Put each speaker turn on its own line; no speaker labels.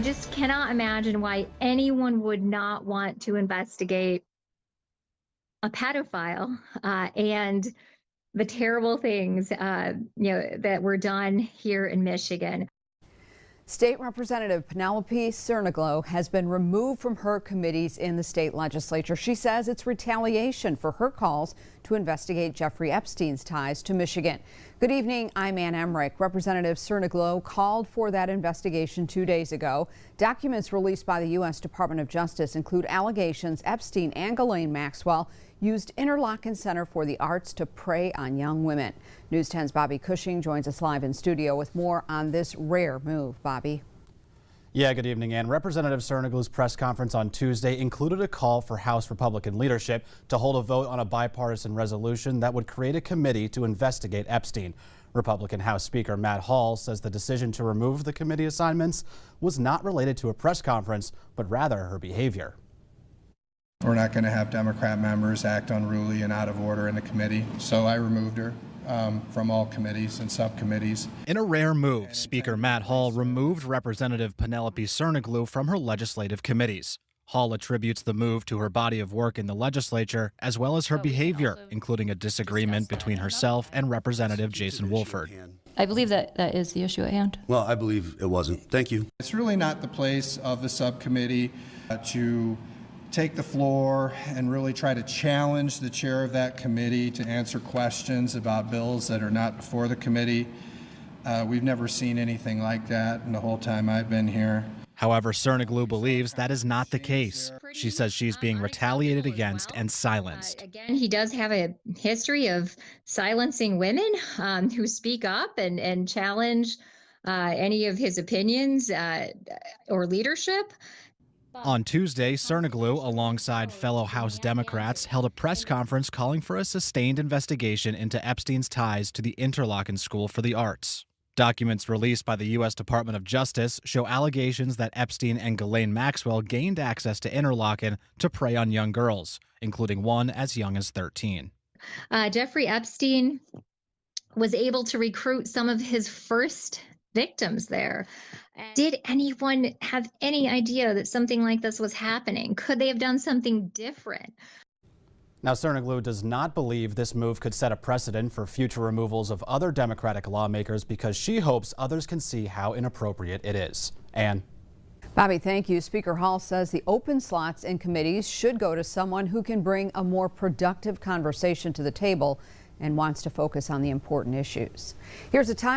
just cannot imagine why anyone would not want to investigate a pedophile and the terrible things that were done here in Michigan.
State Representative Penelope Tsernoglou has been removed from her committees in the state legislature. She says it's retaliation for her calls to investigate Jeffrey Epstein's ties to Michigan. Good evening, I'm Ann Emmerich. Representative Tsernoglou called for that investigation 2 days ago. Documents released by the U.S. Department of Justice include allegations Epstein and Ghislaine Maxwell used Interlochen Center for the Arts to prey on young women. News 10's Bobby Cushing joins us live in studio with more on this rare move. Bobby.
Yeah, good evening, Ann. Representative Tsernoglou's press conference on Tuesday included a call for House Republican leadership to hold a vote on a bipartisan resolution that would create a committee to investigate Epstein. Republican House Speaker Matt Hall says the decision to remove the committee assignments was not related to a press conference, but rather her behavior.
We're not going to have Democrat members act unruly and out of order in the committee, so I removed her from all committees and subcommittees.
In a rare move, Speaker Matt Hall removed Representative Penelope Tsernoglou from her legislative committees. Hall attributes the move to her body of work in the legislature, as well as her behavior, including a disagreement between herself and Representative Jason Wolford.
I believe that is the issue at hand.
Well, I believe it wasn't. Thank you.
It's really not the place of the subcommittee to take the floor and really try to challenge the chair of that committee to answer questions about bills that are not before the committee. We've never seen anything like that in the whole time I've been here.
However, Tsernoglou believes that is not the case. She says she's being retaliated against and silenced.
Again, he does have a history of silencing women who speak up and challenge any of his opinions or leadership.
On Tuesday, Tsernoglou, alongside fellow House Democrats, held a press conference calling for a sustained investigation into Epstein's ties to the Interlochen School for the Arts. Documents released by the U.S. Department of Justice show allegations that Epstein and Ghislaine Maxwell gained access to Interlochen to prey on young girls, including one as young as 13.
Jeffrey Epstein was able to recruit some of his first victims there. Did anyone have any idea that something like this was happening? Could they have done something different?
Now, Tsernoglou does not believe this move could set a precedent for future removals of other Democratic lawmakers because she hopes others can see how inappropriate it is. Ann.
Bobby, thank you. Speaker Hall says the open slots in committees should go to someone who can bring a more productive conversation to the table and wants to focus on the important issues. Here's a time